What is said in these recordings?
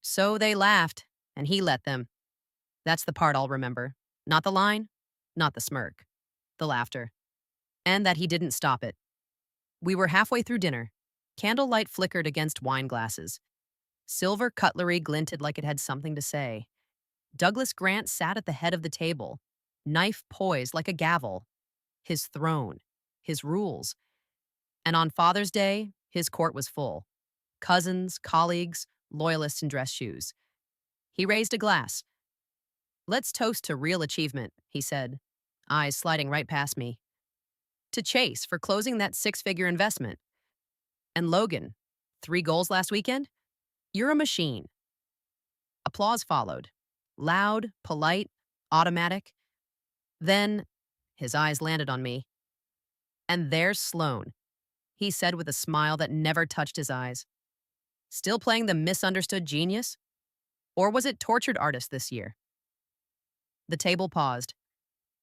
So they laughed, and he let them. That's the part I'll remember. Not the line, not the smirk, the laughter, and that he didn't stop it. We were halfway through dinner. Candlelight flickered against wine glasses. Silver cutlery glinted like it had something to say. Douglas Grant sat at the head of the table, knife poised like a gavel, his throne, his rules. And on Father's Day, his court was full. Cousins, colleagues, loyalists in dress shoes. He raised a glass. "Let's toast to real achievement," he said, eyes sliding right past me. "To Chase for closing that six-figure investment. And Logan, 3 goals last weekend? You're a machine." Applause followed. Loud, polite, automatic. Then, his eyes landed on me. "And there's Sloan," he said with a smile that never touched his eyes. "Still playing the misunderstood genius? Or was it tortured artist this year?" The table paused.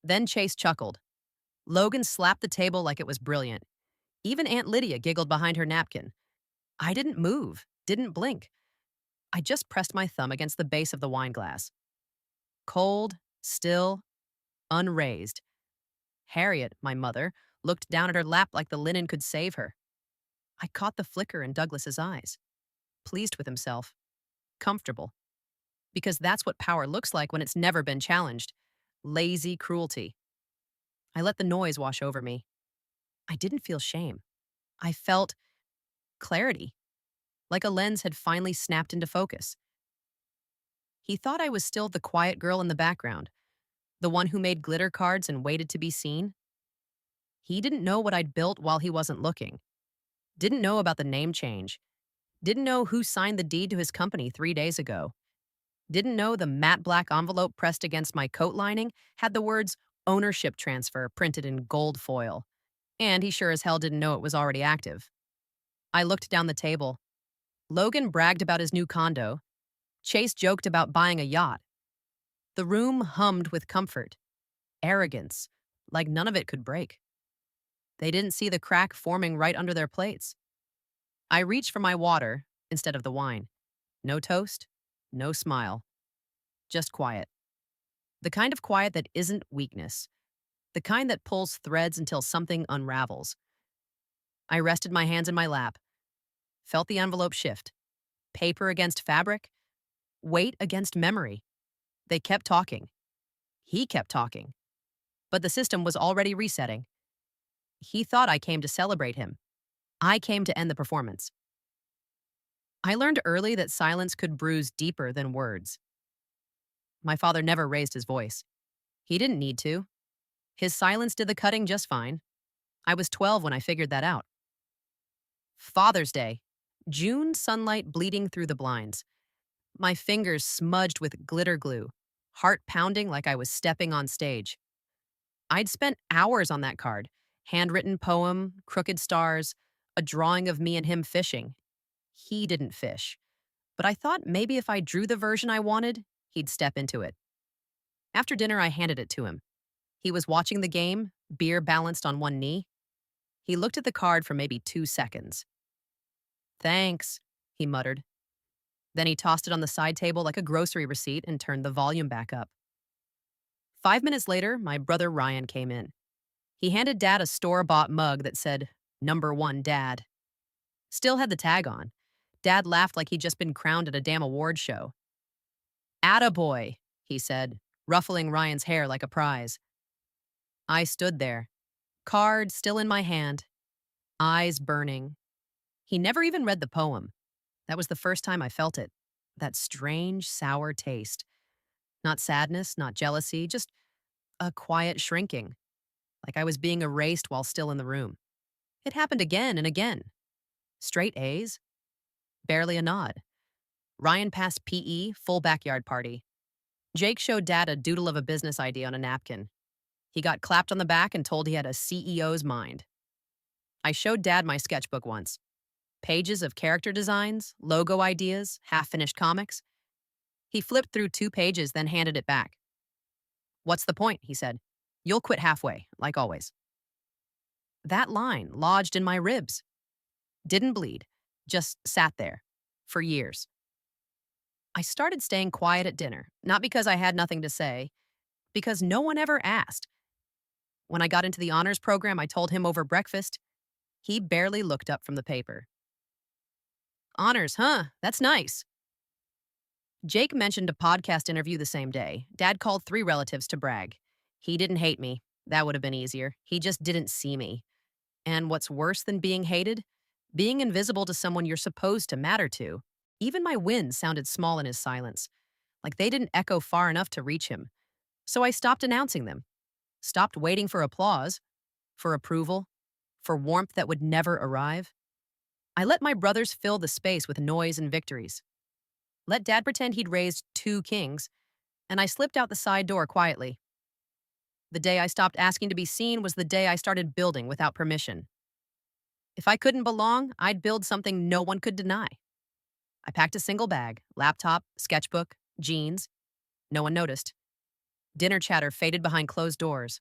Then Chase chuckled. Logan slapped the table like it was brilliant. Even Aunt Lydia giggled behind her napkin. I didn't move, didn't blink. I just pressed my thumb against the base of the wine glass. Cold, still, unraised. Harriet, my mother, looked down at her lap like the linen could save her. I caught the flicker in Douglas's eyes. Pleased with himself. Comfortable. Because that's what power looks like when it's never been challenged. Lazy cruelty. I let the noise wash over me. I didn't feel shame. I felt clarity, like a lens had finally snapped into focus. He thought I was still the quiet girl in the background, the one who made glitter cards and waited to be seen. He didn't know what I'd built while he wasn't looking. Didn't know about the name change. Didn't know who signed the deed to his company 3 days ago. Didn't know the matte black envelope pressed against my coat lining had the words ownership transfer printed in gold foil. And he sure as hell didn't know it was already active. I looked down the table. Logan bragged about his new condo. Chase joked about buying a yacht. The room hummed with comfort, arrogance, like none of it could break. They didn't see the crack forming right under their plates. I reached for my water instead of the wine. No toast, no smile. Just quiet. The kind of quiet that isn't weakness. The kind that pulls threads until something unravels. I rested my hands in my lap, felt the envelope shift. Paper against fabric, weight against memory. They kept talking. He kept talking. But the system was already resetting. He thought I came to celebrate him. I came to end the performance. I learned early that silence could bruise deeper than words. My father never raised his voice. He didn't need to. His silence did the cutting just fine. I was 12 when I figured that out. Father's Day. June sunlight bleeding through the blinds. My fingers smudged with glitter glue, heart pounding like I was stepping on stage. I'd spent hours on that card. Handwritten poem, crooked stars, a drawing of me and him fishing. He didn't fish. But I thought maybe if I drew the version I wanted, he'd step into it. After dinner, I handed it to him. He was watching the game, beer balanced on one knee. He looked at the card for maybe 2 seconds. "Thanks," he muttered. Then he tossed it on the side table like a grocery receipt and turned the volume back up. 5 minutes later, my brother Ryan came in. He handed Dad a store-bought mug that said, "Number 1 Dad." Still had the tag on. Dad laughed like he'd just been crowned at a damn award show. "Attaboy," he said, ruffling Ryan's hair like a prize. I stood there, card still in my hand, eyes burning. He never even read the poem. That was the first time I felt it. That strange, sour taste. Not sadness, not jealousy, just a quiet shrinking, like I was being erased while still in the room. It happened again and again. Straight A's? Barely a nod. Ryan passed PE, full backyard party. Jake showed Dad a doodle of a business idea on a napkin. He got clapped on the back and told he had a CEO's mind. I showed Dad my sketchbook once. Pages of character designs, logo ideas, half-finished comics. He flipped through 2 pages, then handed it back. "What's the point?" he said. "You'll quit halfway, like always." That line lodged in my ribs. Didn't bleed, just sat there, for years. I I started staying quiet at dinner, not because I had nothing to say, because no one ever asked. When I got into the honors program, I told him over breakfast. He barely looked up from the paper. Honors, huh? That's nice. Jake mentioned a podcast interview the same day. Dad called 3 relatives to brag. He didn't hate me. That would have been easier. He just didn't see me. And what's worse than being hated? Being invisible to someone you're supposed to matter to. Even my wins sounded small in his silence, like they didn't echo far enough to reach him. So I stopped announcing them, stopped waiting for applause, for approval, for warmth that would never arrive. I let my brothers fill the space with noise and victories. Let Dad pretend he'd raised 2 kings, and I slipped out the side door quietly. The day I stopped asking to be seen was the day I started building without permission. If I couldn't belong, I'd build something no one could deny. I packed a single bag, laptop, sketchbook, jeans. No one noticed. Dinner chatter faded behind closed doors.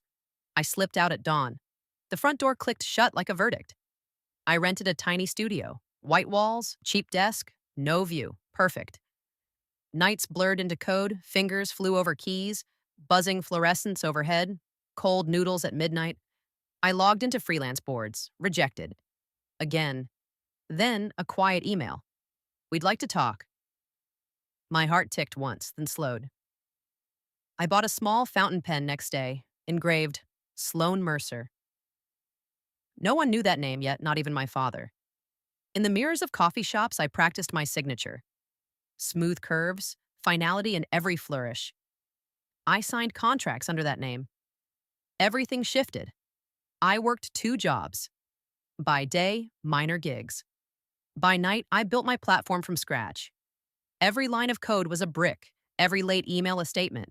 I slipped out at dawn. The front door clicked shut like a verdict. I rented a tiny studio. White walls, cheap desk, no view. Perfect. Nights blurred into code, fingers flew over keys, buzzing fluorescence overhead, cold noodles at midnight. I logged into freelance boards, rejected. Again. Then a quiet email. We'd like to talk. My heart ticked once, then slowed. I bought a small fountain pen next day, engraved Sloan Mercer. No one knew that name yet, not even my father. In the mirrors of coffee shops, I practiced my signature. Smooth curves, finality in every flourish. I signed contracts under that name. Everything shifted. I worked 2 jobs. By day, minor gigs. By night, I built my platform from scratch. Every line of code was a brick, every late email a statement.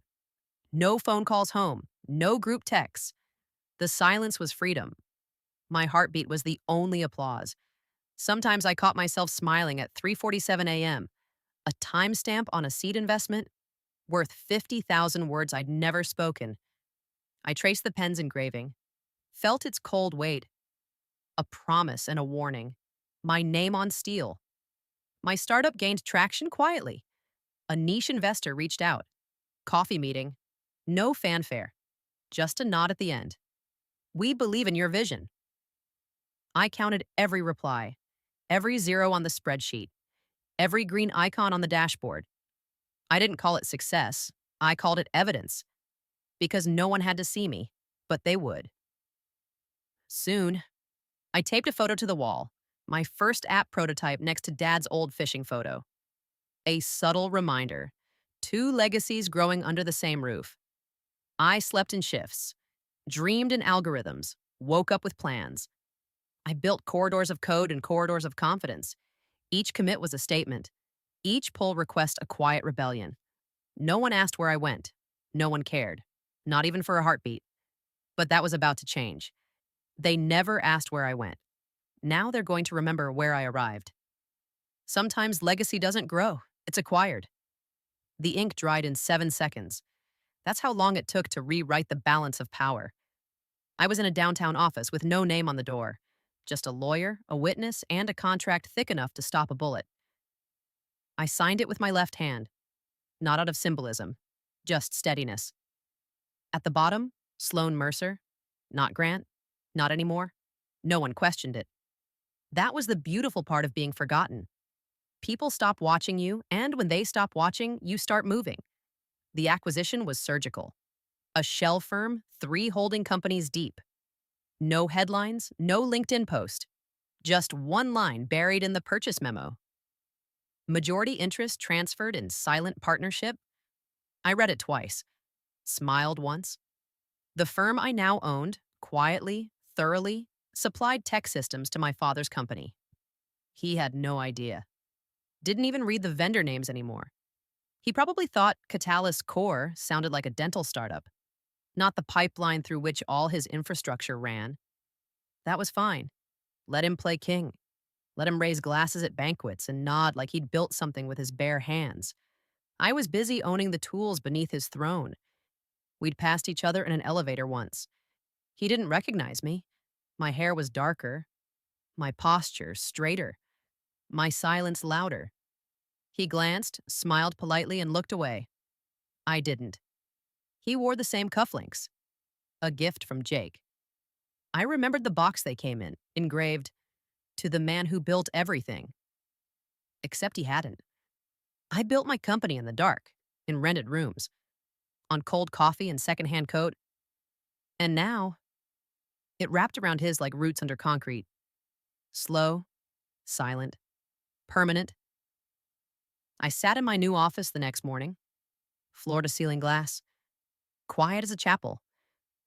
No phone calls home, no group texts. The silence was freedom. My heartbeat was the only applause. Sometimes I caught myself smiling at 3:47 a.m., a timestamp on a seed investment worth 50,000 words I'd never spoken. I traced the pen's engraving, felt its cold weight, a promise and a warning. My name on steel. My startup gained traction quietly. A niche investor reached out. Coffee meeting. No fanfare. Just a nod at the end. We believe in your vision. I counted every reply, every zero on the spreadsheet, every green icon on the dashboard. I didn't call it success. I called it evidence. Because no one had to see me, but they would. Soon, I taped a photo to the wall, my first app prototype next to Dad's old fishing photo. A subtle reminder. 2 legacies growing under the same roof. I slept in shifts, dreamed in algorithms, woke up with plans. I built corridors of code and corridors of confidence. Each commit was a statement. Each pull request a quiet rebellion. No one asked where I went. No one cared. Not even for a heartbeat. But that was about to change. They never asked where I went. Now they're going to remember where I arrived. Sometimes legacy doesn't grow. It's acquired. The ink dried in 7 seconds. That's how long it took to rewrite the balance of power. I was in a downtown office with no name on the door. Just a lawyer, a witness, and a contract thick enough to stop a bullet. I signed it with my left hand. Not out of symbolism, just steadiness. At the bottom, Sloan Mercer. Not Grant. Not anymore. No one questioned it. That was the beautiful part of being forgotten. People stop watching you, and when they stop watching, you start moving. The acquisition was surgical. A shell firm, 3 holding companies deep. No headlines, no LinkedIn post. Just 1 line buried in the purchase memo. Majority interest transferred in silent partnership. I read it twice. Smiled once. The firm I now owned, quietly, thoroughly, supplied tech systems to my father's company. He had no idea. Didn't even read the vendor names anymore. He probably thought Catalyst Core sounded like a dental startup, not the pipeline through which all his infrastructure ran. That was fine. Let him play king. Let him raise glasses at banquets and nod like he'd built something with his bare hands. I was busy owning the tools beneath his throne. We'd passed each other in an elevator once. He didn't recognize me. My hair was darker, my posture straighter, my silence louder. He glanced, smiled politely, and looked away. I didn't. He wore the same cufflinks, a gift from Jake. I remembered the box they came in, engraved, "To the man who built everything." Except he hadn't. I built my company in the dark, in rented rooms, on cold coffee and secondhand coat, and now it wrapped around his like roots under concrete. Slow, silent, permanent. I sat in my new office the next morning, floor to ceiling glass, quiet as a chapel.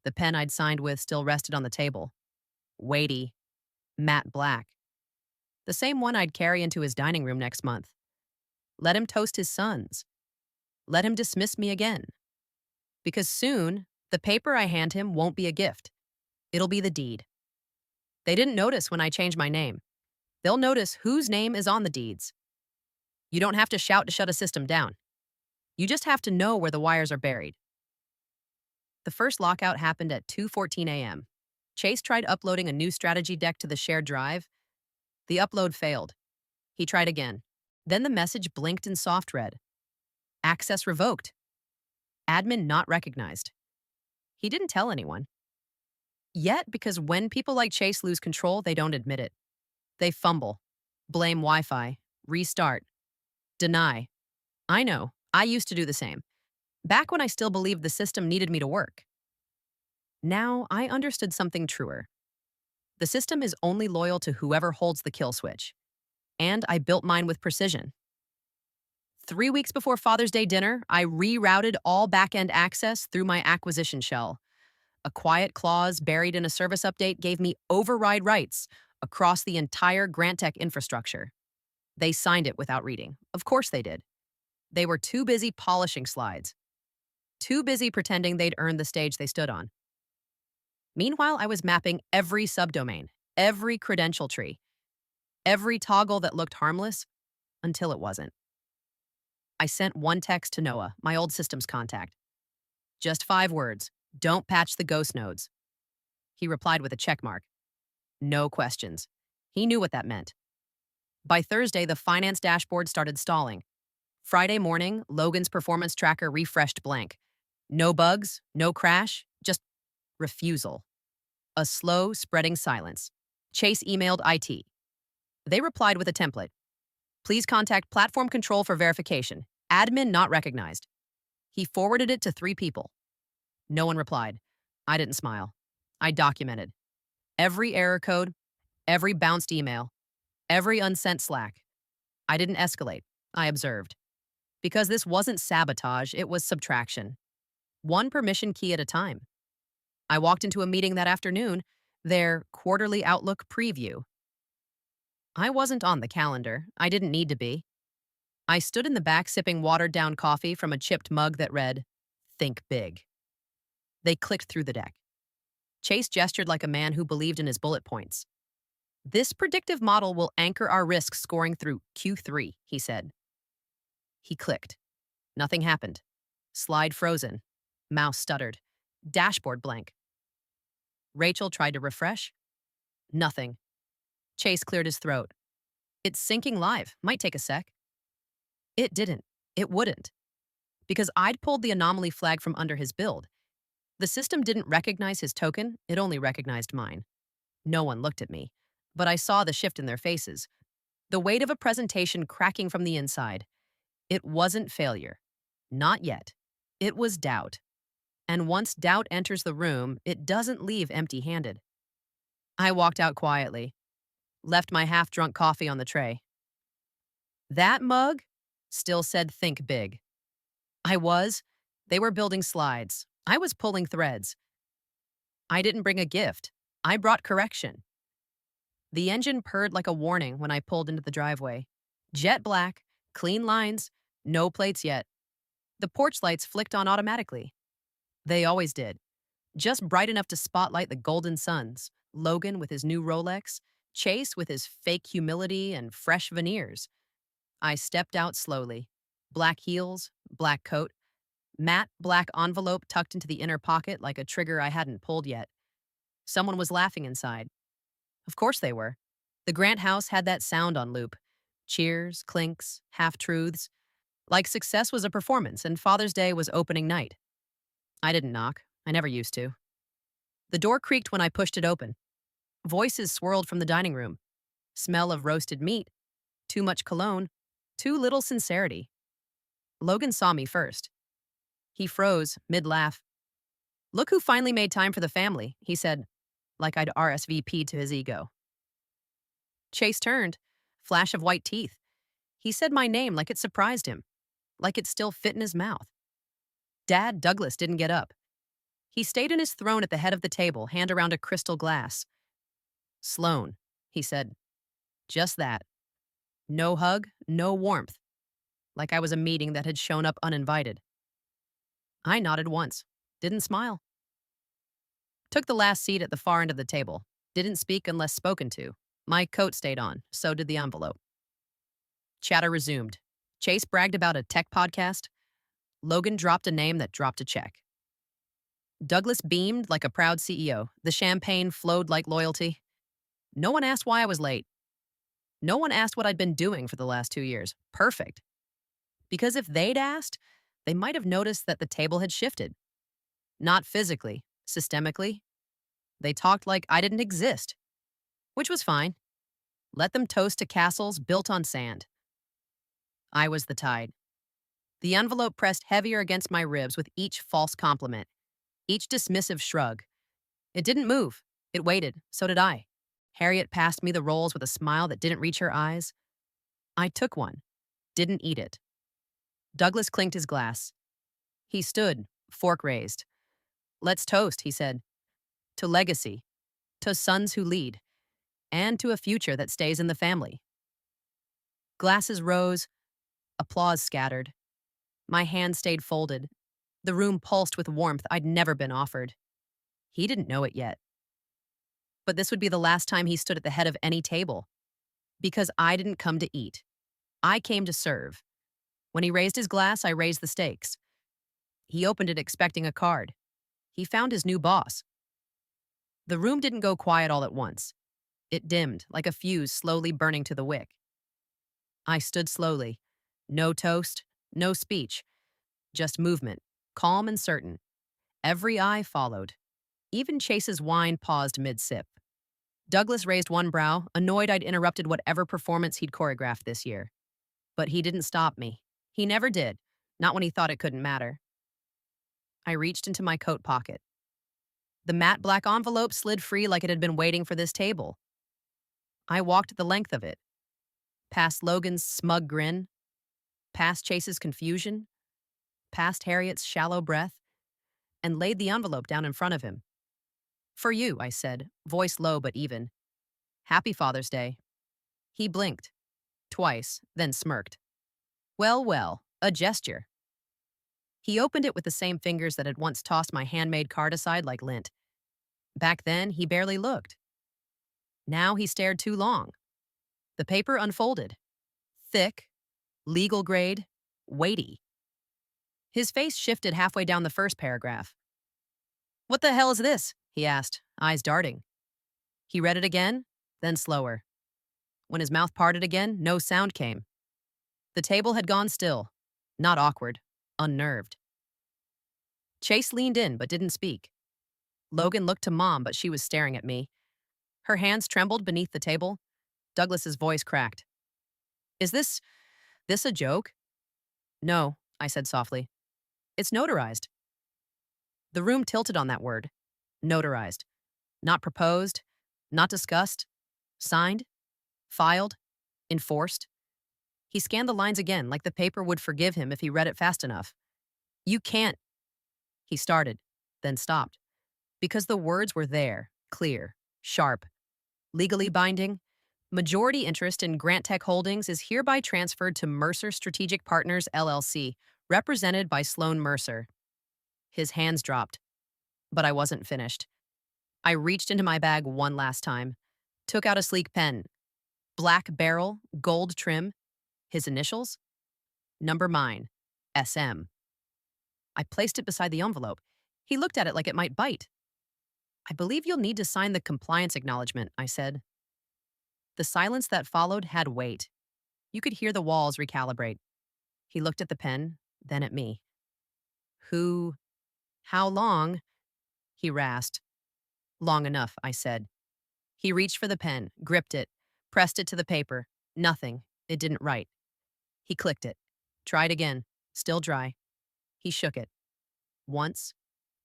The pen I'd signed with still rested on the table, weighty, matte black. The same one I'd carry into his dining room next month. Let him toast his sons. Let him dismiss me again. Because soon, the paper I hand him won't be a gift. It'll be the deed. They didn't notice when I changed my name. They'll notice whose name is on the deeds. You don't have to shout to shut a system down. You just have to know where the wires are buried. The first lockout happened at 2:14 a.m. Chase tried uploading a new strategy deck to the shared drive. The upload failed. He tried again. Then the message blinked in soft red. Access revoked. Admin not recognized. He didn't tell anyone. Yet, because when people like Chase lose control, they don't admit it. They fumble, blame Wi-Fi, restart, deny. I know, I used to do the same. Back when I still believed the system needed me to work. Now, I understood something truer. The system is only loyal to whoever holds the kill switch. And I built mine with precision. 3 weeks before Father's Day dinner, I rerouted all back-end access through my acquisition shell. A quiet clause buried in a service update gave me override rights across the entire GrantTech infrastructure. They signed it without reading. Of course they did. They were too busy polishing slides. Too busy pretending they'd earned the stage they stood on. Meanwhile, I was mapping every subdomain, every credential tree, every toggle that looked harmless until it wasn't. I sent one text to Noah, my old systems contact. Just 5 words. Don't patch the ghost nodes. He replied with a check mark. No questions. He knew what that meant. By Thursday, the finance dashboard started stalling. Friday morning, Logan's performance tracker refreshed blank. No bugs, no crash, just refusal. A slow, spreading silence. Chase emailed IT. They replied with a template. Please contact Platform Control for verification. Admin not recognized. He forwarded it to 3 people. No one replied. I didn't smile. I documented. Every error code, every bounced email, every unsent Slack. I didn't escalate. I observed. Because this wasn't sabotage, it was subtraction. One permission key at a time. I walked into a meeting that afternoon, their quarterly Outlook preview. I wasn't on the calendar. I didn't need to be. I stood in the back sipping watered-down coffee from a chipped mug that read, "Think big." They clicked through the deck. Chase gestured like a man who believed in his bullet points. This predictive model will anchor our risk scoring through Q3, he said. He clicked. Nothing happened. Slide frozen. Mouse stuttered. Dashboard blank. Rachel tried to refresh. Nothing. Chase cleared his throat. It's syncing live. Might take a sec. It didn't. It wouldn't. Because I'd pulled the anomaly flag from under his build. The system didn't recognize his token, it only recognized mine. No one looked at me, but I saw the shift in their faces. The weight of a presentation cracking from the inside. It wasn't failure. Not yet. It was doubt. And once doubt enters the room, it doesn't leave empty-handed. I walked out quietly, left my half-drunk coffee on the tray. That mug still said think big. They were building slides. I was pulling threads. I didn't bring a gift. I brought correction. The engine purred like a warning when I pulled into the driveway. Jet black, clean lines, no plates yet. The porch lights flicked on automatically. They always did. Just bright enough to spotlight the golden suns, Logan with his new Rolex, Chase with his fake humility and fresh veneers. I stepped out slowly. Black heels, black coat, matte black envelope tucked into the inner pocket like a trigger I hadn't pulled yet. Someone was laughing inside. Of course they were. The Grant house had that sound on loop. Cheers, clinks, half-truths. Like success was a performance and Father's Day was opening night. I didn't knock. I never used to. The door creaked when I pushed it open. Voices swirled from the dining room. Smell of roasted meat. Too much cologne. Too little sincerity. Logan saw me first. He froze, mid-laugh. "Look who finally made time for the family," he said, like I'd RSVP'd to his ego. Chase turned, flash of white teeth. He said my name like it surprised him, like it still fit in his mouth. Dad Douglas didn't get up. He stayed in his throne at the head of the table, hand around a crystal glass. "Sloan," he said. Just that. No hug, no warmth. Like I was a meeting that had shown up uninvited. I nodded once, didn't smile. Took the last seat at the far end of the table. Didn't speak unless spoken to. My coat stayed on, so did the envelope. Chatter resumed. Chase bragged about a tech podcast. Logan dropped a name that dropped a check. Douglas beamed like a proud CEO. The champagne flowed like loyalty. No one asked why I was late. No one asked what I'd been doing for the last 2 years. Perfect. Because if they'd asked, they might have noticed that the table had shifted. Not physically, systemically. They talked like I didn't exist, which was fine. Let them toast to castles built on sand. I was the tide. The envelope pressed heavier against my ribs with each false compliment, each dismissive shrug. It didn't move. It waited. So did I. Harriet passed me the rolls with a smile that didn't reach her eyes. I took one. Didn't eat it. Douglas clinked his glass. He stood, fork raised. "Let's toast," he said. "To legacy. To sons who lead. And to a future that stays in the family." Glasses rose. Applause scattered. My hand stayed folded. The room pulsed with warmth I'd never been offered. He didn't know it yet. But this would be the last time he stood at the head of any table. Because I didn't come to eat. I came to serve. When he raised his glass, I raised the stakes. He opened it expecting a card. He found his new boss. The room didn't go quiet all at once. It dimmed, like a fuse slowly burning to the wick. I stood slowly. No toast, no speech. Just movement, calm and certain. Every eye followed. Even Chase's wine paused mid-sip. Douglas raised one brow, annoyed I'd interrupted whatever performance he'd choreographed this year. But he didn't stop me. He never did, not when he thought it couldn't matter. I reached into my coat pocket. The matte black envelope slid free like it had been waiting for this table. I walked the length of it, past Logan's smug grin, past Chase's confusion, past Harriet's shallow breath, and laid the envelope down in front of him. "For you," I said, voice low but even. "Happy Father's Day." He blinked. Twice, then smirked. Well, well, a gesture. He opened it with the same fingers that had once tossed my handmade card aside like lint. Back then, he barely looked. Now he stared too long. The paper unfolded. Thick, legal grade, weighty. His face shifted halfway down the first paragraph. "What the hell is this?" he asked, eyes darting. He read it again, then slower. When his mouth parted again, no sound came. The table had gone still, not awkward, unnerved. Chase leaned in but didn't speak. Logan looked to Mom, but she was staring at me. Her hands trembled beneath the table. Douglas's voice cracked. "Is this a joke?" "No," I said softly. "It's notarized." The room tilted on that word. Notarized. Not proposed, not discussed. Signed, filed, enforced. He scanned the lines again, like the paper would forgive him if he read it fast enough. "You can't." He started, then stopped. Because the words were there, clear, sharp. Legally binding. Majority interest in Grant Tech Holdings is hereby transferred to Mercer Strategic Partners, LLC, represented by Sloan Mercer. His hands dropped. But I wasn't finished. I reached into my bag one last time, took out a sleek pen. Black barrel, gold trim. His initials? Number mine, SM. I placed it beside the envelope. He looked at it like it might bite. "I believe you'll need to sign the compliance acknowledgement," I said. The silence that followed had weight. You could hear the walls recalibrate. He looked at the pen, then at me. Who, how long? He rasped. Long enough, I said. He reached for the pen, gripped it, pressed it to the paper. Nothing. It didn't write. He clicked it. Tried again. Still dry. He shook it. Once,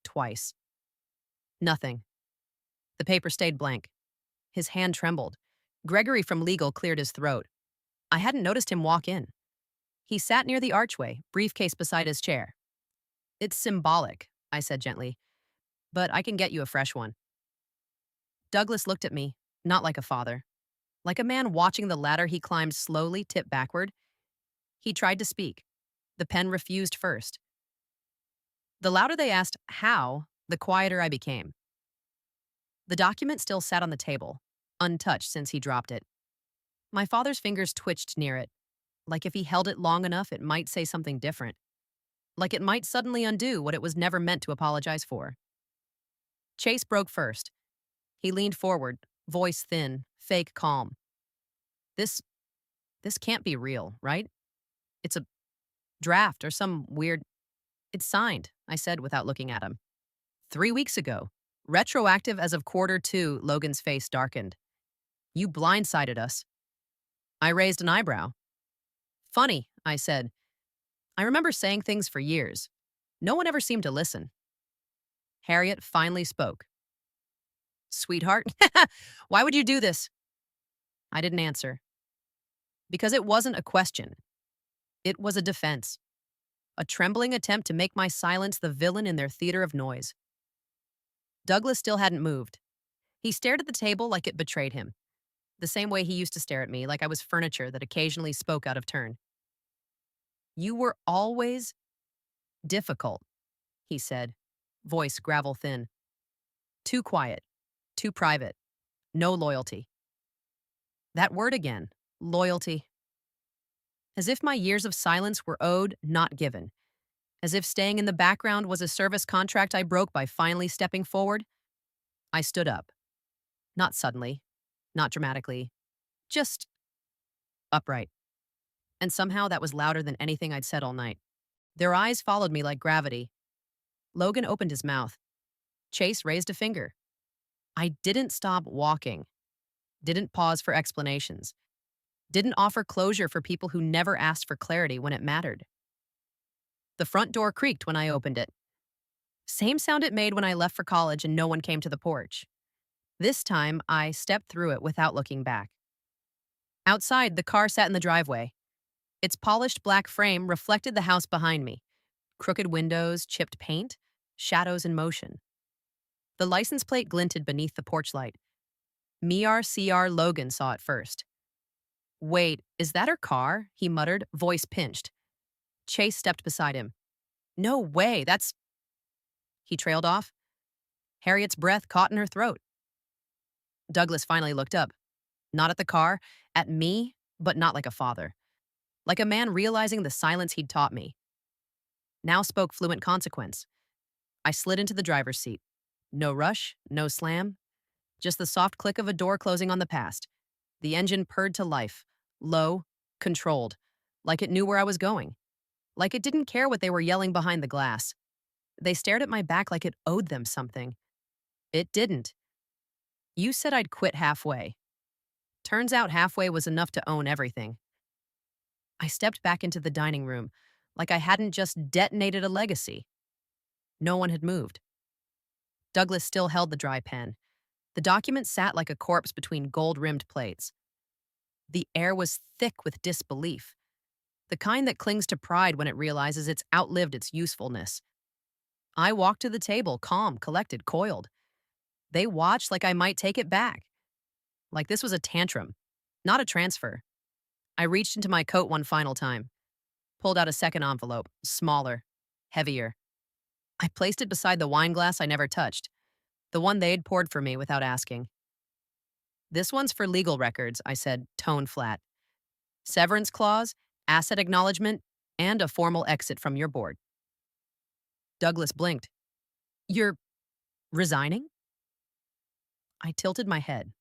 twice. Nothing. The paper stayed blank. His hand trembled. Gregory from legal cleared his throat. I hadn't noticed him walk in. He sat near the archway, briefcase beside his chair. It's symbolic, I said gently, but I can get you a fresh one. Douglas looked at me, not like a father, like a man watching the ladder he climbed slowly tip backward. He tried to speak. The pen refused first. The louder they asked how, the quieter I became. The document still sat on the table, untouched since he dropped it. My father's fingers twitched near it, like if he held it long enough it might say something different, like it might suddenly undo what it was never meant to apologize for. Chase broke first. He leaned forward, voice thin, fake calm. This can't be real, right? It's a draft or some weird... It's signed, I said without looking at him. 3 weeks ago. Retroactive as of Q2, Logan's face darkened. You blindsided us. I raised an eyebrow. Funny, I said. I remember saying things for years. No one ever seemed to listen. Harriet finally spoke. Sweetheart, why would you do this? I didn't answer. Because it wasn't a question. It was a defense. A trembling attempt to make my silence the villain in their theater of noise. Douglas still hadn't moved. He stared at the table like it betrayed him, the same way he used to stare at me, like I was furniture that occasionally spoke out of turn. You were always difficult, he said, voice gravel thin. Too quiet, too private, no loyalty. That word again, loyalty. As if my years of silence were owed, not given. As if staying in the background was a service contract I broke by finally stepping forward. I stood up. Not suddenly, not dramatically, just upright. And somehow that was louder than anything I'd said all night. Their eyes followed me like gravity. Logan opened his mouth. Chase raised a finger. I didn't stop walking. Didn't pause for explanations. Didn't offer closure for people who never asked for clarity when it mattered. The front door creaked when I opened it. Same sound it made when I left for college and no one came to the porch. This time, I stepped through it without looking back. Outside, the car sat in the driveway. Its polished black frame reflected the house behind me. Crooked windows, chipped paint, shadows in motion. The license plate glinted beneath the porch light. Miar CR Logan saw it first. Wait, is that her car? He muttered, voice pinched. Chase stepped beside him. No way, that's... He trailed off. Harriet's breath caught in her throat. Douglas finally looked up. Not at the car, at me, but not like a father. Like a man realizing the silence he'd taught me. Now spoke fluent consequence. I slid into the driver's seat. No rush, no slam. Just the soft click of a door closing on the past. The engine purred to life. Low, controlled. Like it knew where I was going. Like it didn't care what they were yelling behind the glass. They stared at my back like it owed them something. It didn't. You said I'd quit halfway. Turns out halfway was enough to own everything. I stepped back into the dining room, like I hadn't just detonated a legacy. No one had moved. Douglas still held the dry pen. The document sat like a corpse between gold-rimmed plates. The air was thick with disbelief, the kind that clings to pride when it realizes it's outlived its usefulness. I walked to the table, calm, collected, coiled. They watched like I might take it back. Like this was a tantrum, not a transfer. I reached into my coat one final time, pulled out a second envelope, smaller, heavier. I placed it beside the wine glass I never touched, the one they'd poured for me without asking. This one's for legal records, I said, tone flat. Severance clause, asset acknowledgement, and a formal exit from your board. Douglas blinked. You're resigning? I tilted my head.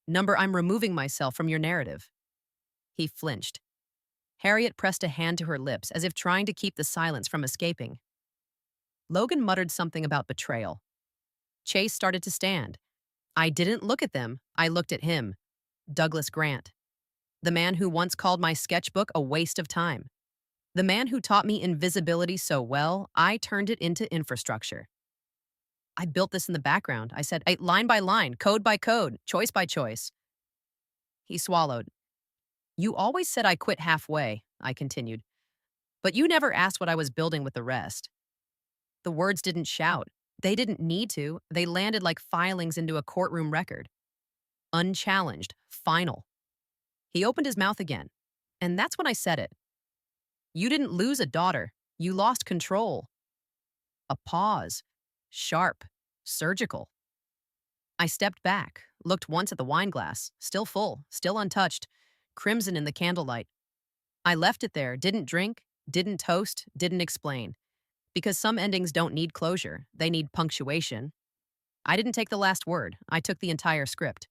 Number, I'm removing myself from your narrative. He flinched. Harriet pressed a hand to her lips as if trying to keep the silence from escaping. Logan muttered something about betrayal. Chase started to stand. I didn't look at them, I looked at him. Douglas Grant. The man who once called my sketchbook a waste of time. The man who taught me invisibility so well, I turned it into infrastructure. I built this in the background. I said, line by line, code by code, choice by choice. He swallowed. You always said I quit halfway, I continued. But you never asked what I was building with the rest. The words didn't shout. They didn't need to. They landed like filings into a courtroom record. Unchallenged, final. He opened his mouth again. And that's when I said it. You didn't lose a daughter. You lost control. A pause. Sharp. Surgical. I stepped back, looked once at the wine glass, still full, still untouched, crimson in the candlelight. I left it there, didn't drink, didn't toast, didn't explain. Because some endings don't need closure, they need punctuation. I didn't take the last word, I took the entire script.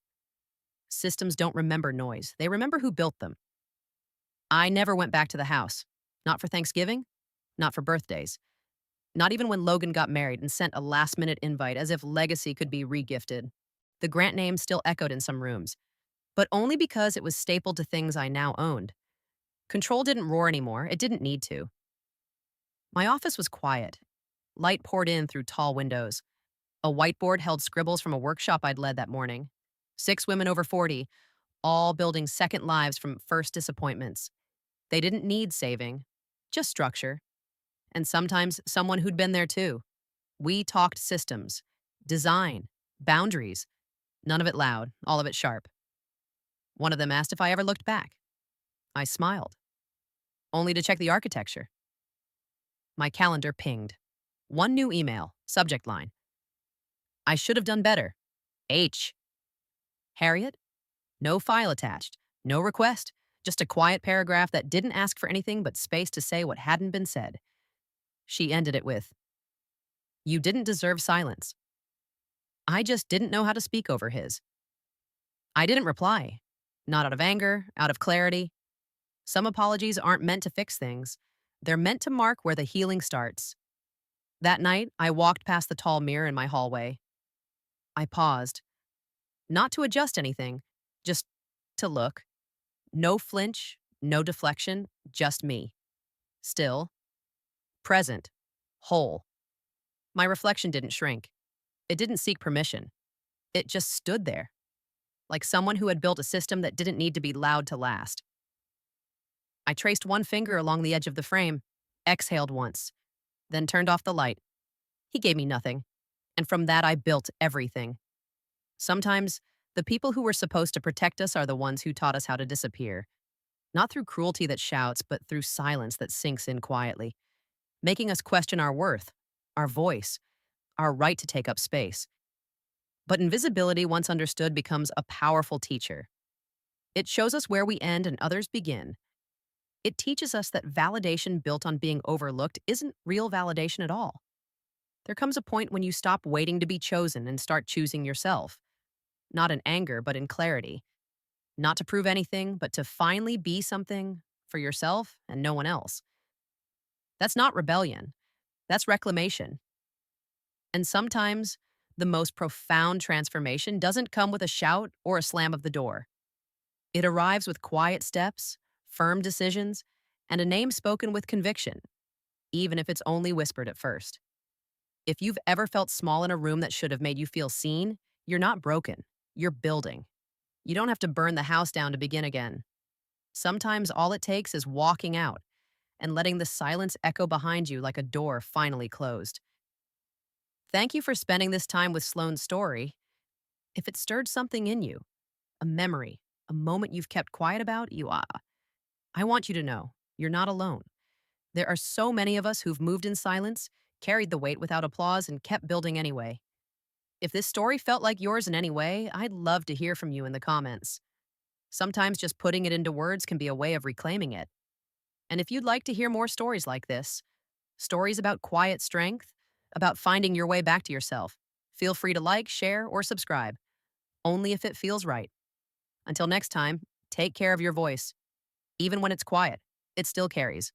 Systems don't remember noise, they remember who built them. I never went back to the house. Not for Thanksgiving, not for birthdays. Not even when Logan got married and sent a last-minute invite as if legacy could be regifted. The Grant name still echoed in some rooms, but only because it was stapled to things I now owned. Control didn't roar anymore, it didn't need to. My office was quiet. Light poured in through tall windows. A whiteboard held scribbles from a workshop I'd led that morning. 6 women over 40, all building second lives from first disappointments. They didn't need saving, just structure. And sometimes someone who'd been there too. We talked systems, design, boundaries. None of it loud, all of it sharp. One of them asked if I ever looked back. I smiled. Only to check the architecture. My calendar pinged. 1 new email, subject line. I should have done better. H. Harriet? No file attached, no request, just a quiet paragraph that didn't ask for anything but space to say what hadn't been said. She ended it with, You didn't deserve silence. I just didn't know how to speak over his. I didn't reply. Not out of anger, out of clarity. Some apologies aren't meant to fix things. They're meant to mark where the healing starts. That night, I walked past the tall mirror in my hallway. I paused. Not to adjust anything, just to look. No flinch, no deflection, just me. Still. Present. Whole. My reflection didn't shrink. It didn't seek permission. It just stood there. Like someone who had built a system that didn't need to be loud to last. I traced 1 finger along the edge of the frame, exhaled once, then turned off the light. He gave me nothing, and from that I built everything. Sometimes, the people who were supposed to protect us are the ones who taught us how to disappear. Not through cruelty that shouts, but through silence that sinks in quietly, making us question our worth, our voice, our right to take up space. But invisibility, once understood, becomes a powerful teacher. It shows us where we end and others begin. It teaches us that validation built on being overlooked isn't real validation at all. There comes a point when you stop waiting to be chosen and start choosing yourself. Not in anger, but in clarity. Not to prove anything, but to finally be something for yourself and no one else. That's not rebellion. That's reclamation. And sometimes, the most profound transformation doesn't come with a shout or a slam of the door. It arrives with quiet steps, firm decisions, and a name spoken with conviction, even if it's only whispered at first. If you've ever felt small in a room that should have made you feel seen, you're not broken. You're building. You don't have to burn the house down to begin again. Sometimes all it takes is walking out and letting the silence echo behind you like a door finally closed. Thank you for spending this time with Sloane's story. If it stirred something in you, a memory, a moment you've kept quiet about, I want you to know you're not alone. There are so many of us who've moved in silence, carried the weight without applause, and kept building anyway. If this story felt like yours in any way, I'd love to hear from you in the comments. Sometimes just putting it into words can be a way of reclaiming it. And if you'd like to hear more stories like this, stories about quiet strength, about finding your way back to yourself, feel free to like, share, or subscribe. Only if it feels right. Until next time, take care of your voice. Even when it's quiet, it still carries.